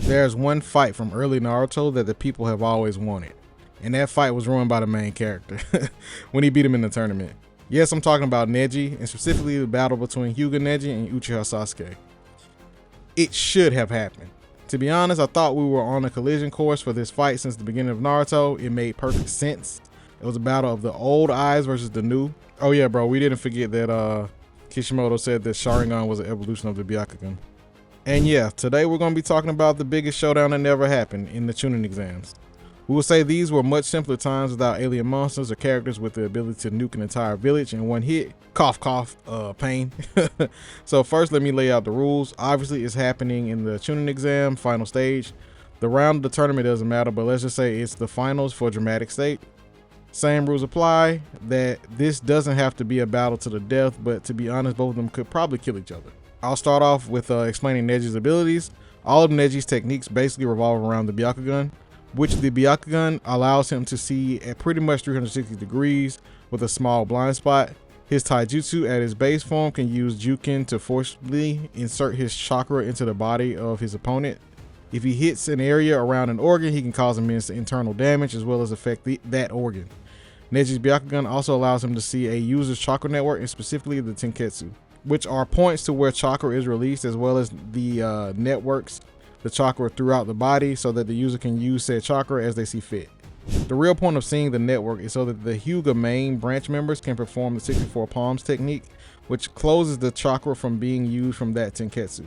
There's one fight from early Naruto that the people have always wanted, and that fight was ruined by the main character when he beat him in the tournament. Yes, I'm talking about Neji, and specifically the battle between Hyuga Neji and Uchiha Sasuke. It should have happened. To be honest, I thought we were on a collision course for this fight since the beginning of Naruto. It made perfect sense. It was a battle of the old eyes versus the new. Oh yeah, bro, we didn't forget that Kishimoto said that Sharingan was an evolution of the Byakugan. And yeah, today we're going to be talking about the biggest showdown that never happened in the Chunin exams. We will say these were much simpler times without alien monsters or characters with the ability to nuke an entire village in one hit. Cough, cough, pain. So first, let me lay out the rules. Obviously, it's happening in the Chunin exam, final stage. The round of the tournament doesn't matter, but let's just say it's the finals for dramatic state. Same rules apply, that this doesn't have to be a battle to the death, but to be honest, both of them could probably kill each other. I'll start off with explaining Neji's abilities. All of Neji's techniques basically revolve around the Byakugan, which the Byakugan allows him to see at pretty much 360 degrees with a small blind spot. His taijutsu at his base form can use Juken to forcibly insert his chakra into the body of his opponent. If he hits an area around an organ, he can cause immense internal damage as well as affect that organ. Neji's Byakugan also allows him to see a user's chakra network, and specifically the Tenketsu, which are points to where chakra is released, as well as the networks the chakra throughout the body so that the user can use said chakra as they see fit. The real point of seeing the network is so that the Hyuga main branch members can perform the 64 palms technique, which closes the chakra from being used from that Tenketsu,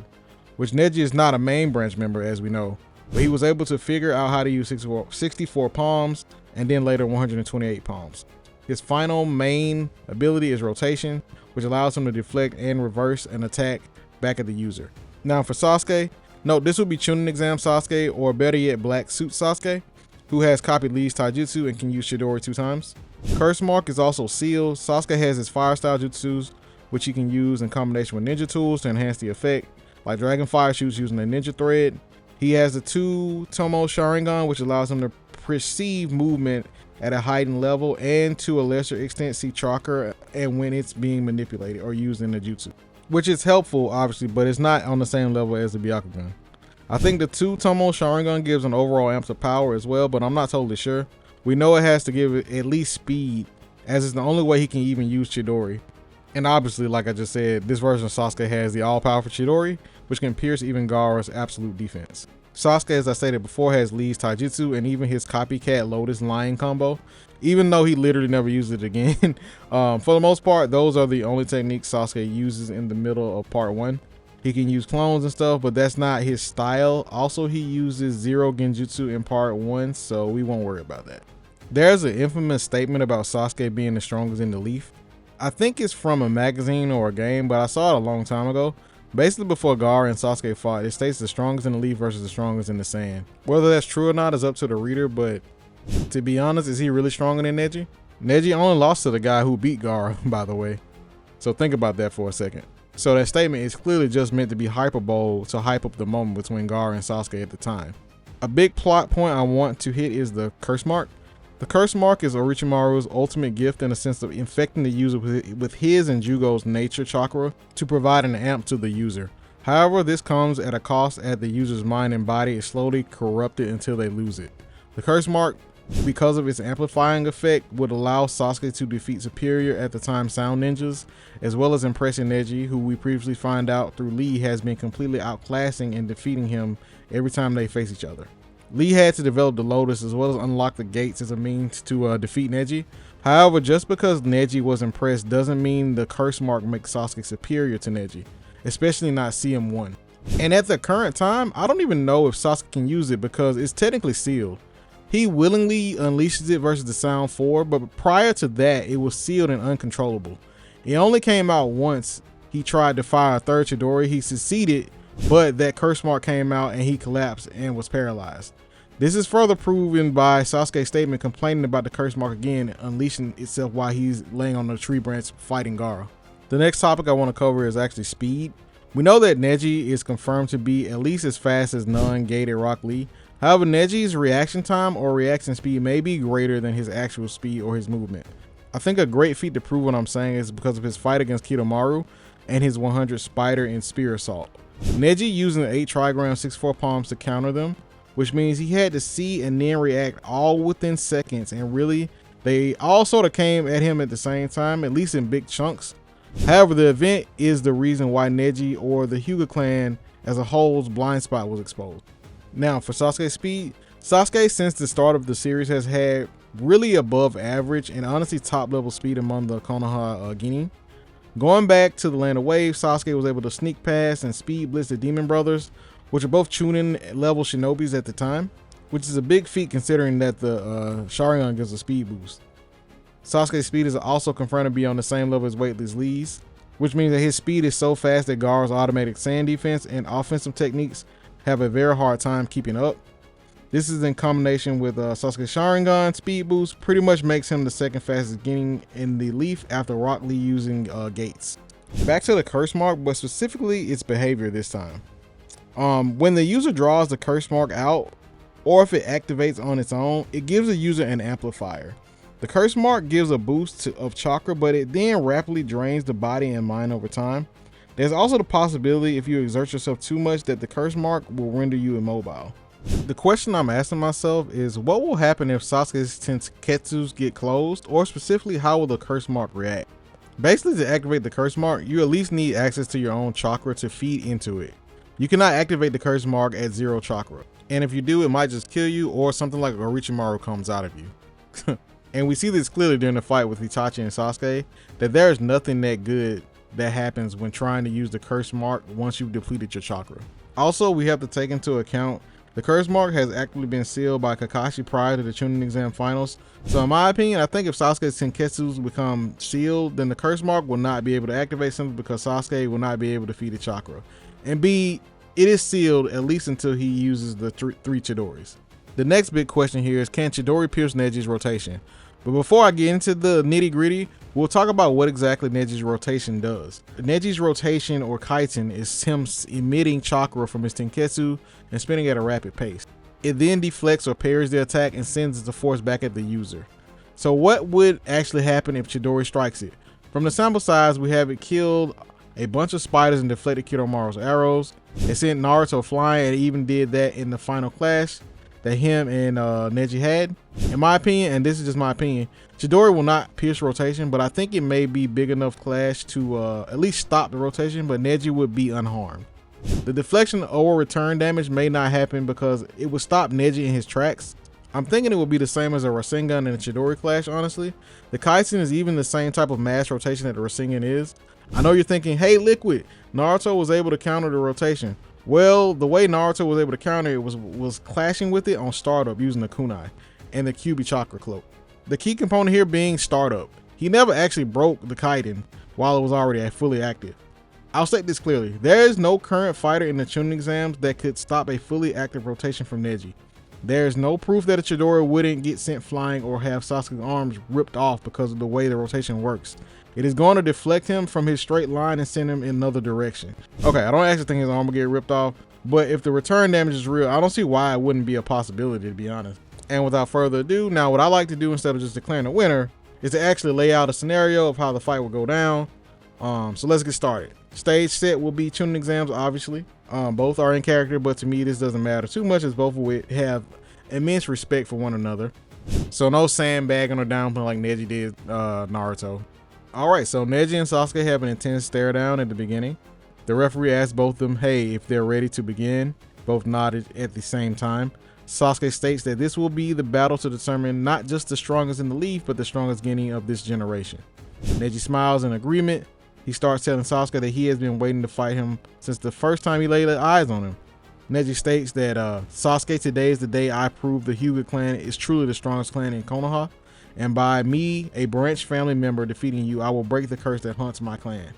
which Neji is not a main branch member as we know, but he was able to figure out how to use 64 palms and then later 128 palms. His final main ability is rotation, which allows him to deflect and reverse an attack back at the user. Now for Sasuke, note this will be Chunin exam Sasuke, or better yet Black Suit Sasuke, who has copied Lee's taijutsu and can use Chidori 2 times. Curse Mark is also sealed. Sasuke has his fire style jutsus, which he can use in combination with ninja tools to enhance the effect, like Dragon Fire shoots using a ninja thread. He has the 2 Tomo Sharingan, which allows him to perceive movement at a heightened level and to a lesser extent see chakra and when it's being manipulated or used in the jutsu, which is helpful obviously, but it's not on the same level as the Byakugan. I think the 2 Tomo Sharingan gives an overall amp of power as well, but I'm not totally sure. We know it has to give it at least speed, as it's the only way he can even use Chidori. And obviously, like I just said, this version of Sasuke has the all-powerful Chidori, which can pierce even Gaara's absolute defense. Sasuke, as I stated before, has Lee's taijutsu and even his copycat Lotus Lion combo, even though he literally never used it again. For the most part, those are the only techniques Sasuke uses in the middle of part 1. He can use clones and stuff, but that's not his style. Also, he uses Zero Genjutsu in part 1, so we won't worry about that. There's an infamous statement about Sasuke being the strongest in the Leaf. I think it's from a magazine or a game, but I saw it a long time ago. Basically, before Gaara and Sasuke fought, it states the strongest in the Leaf versus the strongest in the sand. Whether that's true or not is up to the reader, but to be honest, is he really stronger than Neji? Neji only lost to the guy who beat Gaara, by the way. So think about that for a second. So that statement is clearly just meant to be hyperbole to hype up the moment between Gaara and Sasuke at the time. A big plot point I want to hit is the Curse Mark. The Curse Mark is Orochimaru's ultimate gift in the sense of infecting the user with his and Jugo's nature chakra to provide an amp to the user. However, this comes at a cost as the user's mind and body is slowly corrupted until they lose it. The Curse Mark, because of its amplifying effect, would allow Sasuke to defeat superior at the time sound ninjas, as well as impressing Neji, who we previously find out through Lee has been completely outclassing and defeating him every time they face each other. Lee had to develop the Lotus as well as unlock the gates as a means to defeat Neji. However, just because Neji was impressed doesn't mean the Curse Mark makes Sasuke superior to Neji, especially not CM1. And at the current time, I don't even know if Sasuke can use it because it's technically sealed. He willingly unleashes it versus the Sound 4, but prior to that, it was sealed and uncontrollable. It only came out once he tried to fire a third Chidori. He succeeded, but that Curse Mark came out and he collapsed and was paralyzed. This is further proven by Sasuke's statement complaining about the Curse Mark again and unleashing itself while he's laying on the tree branch fighting Gaara. The next topic I want to cover is actually speed. We know that Neji is confirmed to be at least as fast as non-gated Rock Lee. However, Neji's reaction time or reaction speed may be greater than his actual speed or his movement. I think a great feat to prove what I'm saying is because of his fight against Kidomaru and his 100 Spider and Spear Assault. Neji using the 8 trigram 6-4 palms to counter them, which means he had to see and then react all within seconds, and really, they all sort of came at him at the same time, at least in big chunks. However, the event is the reason why Neji or the Hyuga clan as a whole's blind spot was exposed. Now for Sasuke's speed, Sasuke since the start of the series has had really above average and honestly top level speed among the Konoha Genin. Going back to the Land of Waves, Sasuke was able to sneak past and speed blitz the Demon Brothers, which are both Chunin level shinobis at the time, which is a big feat considering that the Sharingan gives a speed boost. Sasuke's speed is also confirmed to be on the same level as weightless Lee's, which means that his speed is so fast that Gaara's automatic sand defense and offensive techniques have a very hard time keeping up. This is in combination with Sasuke's Sharingan speed boost, pretty much makes him the second fastest Genin in the Leaf after Rock Lee using Gates. Back to the curse mark, but specifically its behavior this time. When the user draws the curse mark out, or if it activates on its own, it gives the user an amplifier. The curse mark gives a boost of chakra, but it then rapidly drains the body and mind over time. There's also the possibility if you exert yourself too much that the curse mark will render you immobile. The question I'm asking myself is, what will happen if Sasuke's Tenketsus get closed, or specifically how will the curse mark react? Basically, to activate the curse mark, you at least need access to your own chakra to feed into it. You cannot activate the curse mark at 0 chakra, and if you do, it might just kill you, or something like Orochimaru comes out of you. And we see this clearly during the fight with Itachi and Sasuke, that there is nothing that good that happens when trying to use the curse mark once you've depleted your chakra. Also, we have to take into account the curse mark has actually been sealed by Kakashi prior to the Chunin exam finals. So in my opinion, I think if Sasuke's Tenketsus become sealed, then the curse mark will not be able to activate simply because Sasuke will not be able to feed the chakra. And B, it is sealed at least until he uses the three Chidoris. The next big question here is, can Chidori pierce Neji's rotation? But before I get into the nitty gritty, we'll talk about what exactly Neji's rotation does. Neji's rotation, or kaiten, is him emitting chakra from his Tenketsu and spinning at a rapid pace. It then deflects or parries the attack and sends the force back at the user. So what would actually happen if Chidori strikes it? From the sample size, we have it killed a bunch of spiders and deflected Kidomaru's arrows. It sent Naruto flying, and it even did that in the final clash that him and Neji had. In my opinion, and this is just my opinion, Chidori will not pierce rotation, but I think it may be big enough clash to at least stop the rotation, but Neji would be unharmed. The deflection or return damage may not happen because it would stop Neji in his tracks. I'm thinking it would be the same as a Rasengan and a Chidori clash, honestly. The Kaisen is even the same type of mass rotation that the Rasengan is. I know you're thinking, hey Liquid, Naruto was able to counter the rotation. Well, the way Naruto was able to counter it was clashing with it on startup using the kunai and the Kyuubi chakra cloak. The key component here being startup. He never actually broke the Kaiden while it was already fully active. I'll state this clearly, there is no current fighter in the Chunin exams that could stop a fully active rotation from Neji. There is no proof that a Chidori wouldn't get sent flying or have Sasuke's arms ripped off because of the way the rotation works. It is going to deflect him from his straight line and send him in another direction. Okay, I don't actually think his arm will get ripped off, but if the return damage is real, I don't see why it wouldn't be a possibility, to be honest. And without further ado, now what I like to do instead of just declaring a winner is to actually lay out a scenario of how the fight will go down. So let's get started. Stage set will be Chunin exams, obviously. Both are in character, but to me this doesn't matter too much as both of have immense respect for one another. So no sandbagging or downplaying like Neji did Naruto. Alright, so Neji and Sasuke have an intense stare down at the beginning. The referee asks both of them, hey, if they're ready to begin. Both nodded at the same time. Sasuke states that this will be the battle to determine not just the strongest in the Leaf, but the strongest Genin of this generation. Neji smiles in agreement. He starts telling Sasuke that he has been waiting to fight him since the first time he laid eyes on him. Neji states that Sasuke, today is the day I prove the Hyuga clan is truly the strongest clan in Konoha. And by me, a branch family member, defeating you, I will break the curse that haunts my clan.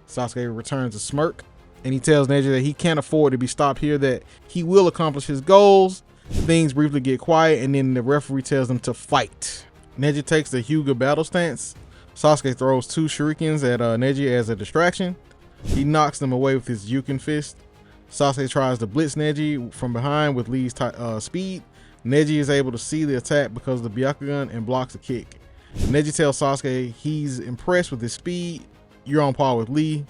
Sasuke returns a smirk, and he tells Neji that he can't afford to be stopped here, that he will accomplish his goals. Things briefly get quiet, and then the referee tells them to fight. Neji takes the Hyuga battle stance. Sasuke throws 2 shurikens at Neji as a distraction. He knocks them away with his Yuken fist. Sasuke tries to blitz Neji from behind with Lee's speed. Neji is able to see the attack because of the Byakugan and blocks a kick. Neji tells Sasuke he's impressed with his speed. You're on par with Lee.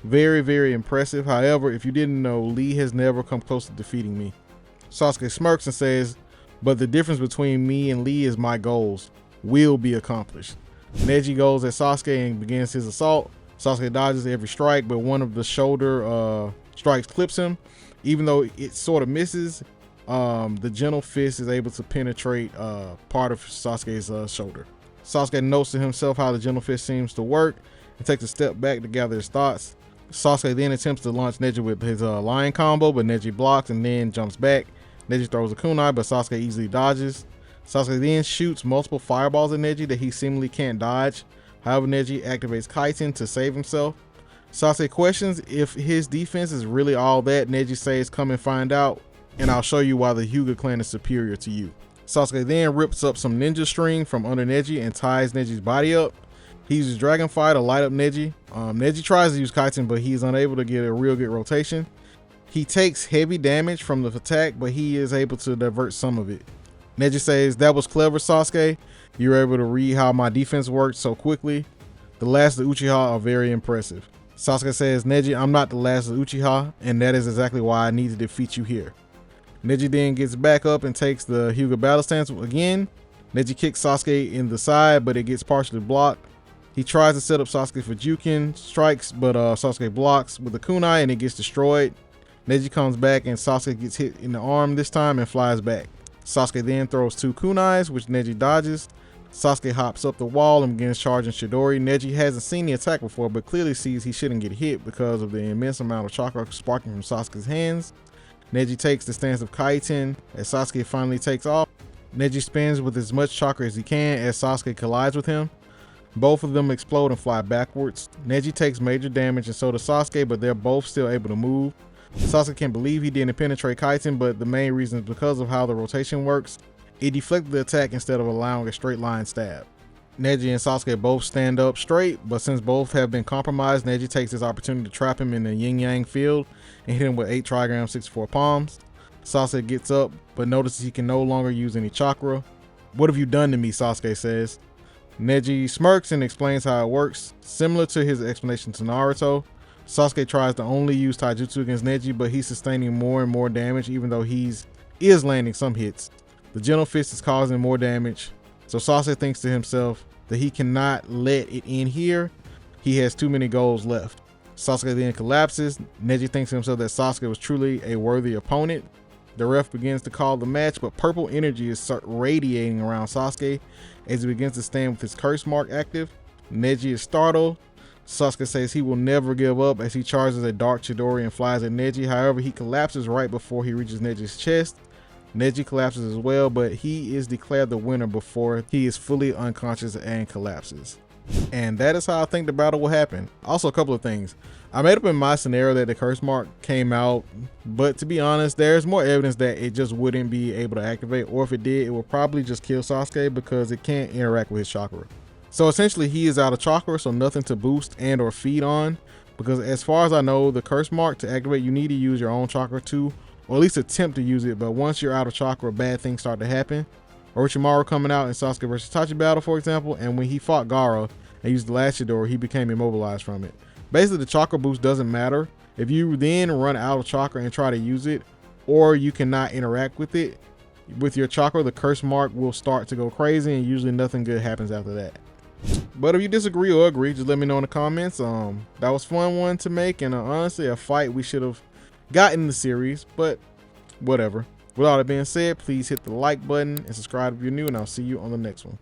Very, very impressive. However, if you didn't know, Lee has never come close to defeating me. Sasuke smirks and says, but the difference between me and Lee is my goals will be accomplished. Neji goes at Sasuke and begins his assault. Sasuke dodges every strike, but one of the shoulder strikes clips him. Even though it sort of misses, the gentle fist is able to penetrate part of Sasuke's shoulder. Sasuke notes to himself how the gentle fist seems to work and takes a step back to gather his thoughts. Sasuke then attempts to launch Neji with his lion combo, but Neji blocks and then jumps back. Neji throws a kunai, but Sasuke easily dodges. Sasuke then shoots multiple fireballs at Neji that he seemingly can't dodge. However, Neji activates Kaiten to save himself. Sasuke questions if his defense is really all that. Neji says, come and find out, and I'll show you why the Hyuga clan is superior to you. Sasuke then rips up some ninja string from under Neji and ties Neji's body up. He uses Dragon Fire to light up Neji. Neji tries to use Kaiten, but he's unable to get a real good rotation. He takes heavy damage from the attack, but he is able to divert some of it. Neji says, that was clever, Sasuke. You were able to read how my defense worked so quickly. The last of the Uchiha are very impressive. Sasuke says, Neji, I'm not the last of the Uchiha, and that is exactly why I need to defeat you here. Neji then gets back up and takes the Hyuga battle stance again. Neji kicks Sasuke in the side, but it gets partially blocked. He tries to set up Sasuke for Jukin strikes, but Sasuke blocks with the kunai and it gets destroyed. Neji comes back and Sasuke gets hit in the arm this time and flies back. Sasuke then throws two kunais, which Neji dodges. Sasuke hops up the wall and begins charging Chidori. Neji hasn't seen the attack before, but clearly sees he shouldn't get hit because of the immense amount of chakra sparking from Sasuke's hands. Neji takes the stance of Kaiten as Sasuke finally takes off. Neji spins with as much chakra as he can as Sasuke collides with him. Both of them explode and fly backwards. Neji takes major damage and so does Sasuke, but they're both still able to move. Sasuke can't believe he didn't penetrate Kaiten, but the main reason is because of how the rotation works. It deflected the attack instead of allowing a straight line stab. Neji and Sasuke both stand up straight, but since both have been compromised, Neji takes this opportunity to trap him in the yin-yang field and hit him with 8 trigrams, 64 palms. Sasuke gets up, but notices he can no longer use any chakra. What have you done to me? Sasuke says. Neji smirks and explains how it works. Similar to his explanation to Naruto, Sasuke tries to only use taijutsu against Neji, but he's sustaining more and more damage even though is landing some hits. The gentle fist is causing more damage, so Sasuke thinks to himself that he cannot let it end here. He has too many goals left. Sasuke then collapses. Neji thinks to himself that Sasuke was truly a worthy opponent. The ref begins to call the match, but purple energy is radiating around Sasuke as he begins to stand with his curse mark active. Neji is startled. Sasuke says he will never give up as he charges a dark Chidori and flies at Neji. However, he collapses right before he reaches Neji's chest. Neji collapses as well, but he is declared the winner before he is fully unconscious and collapses. And that is how I think the battle will happen. Also, a couple of things. I made up in my scenario that the curse mark came out, but to be honest, there's more evidence that it just wouldn't be able to activate, or if it did, it would probably just kill Sasuke because it can't interact with his chakra. So essentially he is out of chakra, so nothing to boost and or feed on, because as far as I know, the curse mark to activate, you need to use your own chakra too, or at least attempt to use it, but once you're out of chakra, bad things start to happen. Orochimaru coming out in Sasuke versus Itachi battle, for example, and when he fought Gaara and used the last Chidori, he became immobilized from it. Basically, the chakra boost doesn't matter. If you then run out of chakra and try to use it, or you cannot interact with it, with your chakra, the curse mark will start to go crazy and usually nothing good happens after that. But if you disagree or agree, just let me know in the comments. That was fun one to make, and honestly a fight we should have gotten in the series, but whatever. With all that being said, please hit the like button and subscribe if you're new, and I'll see you on the next one.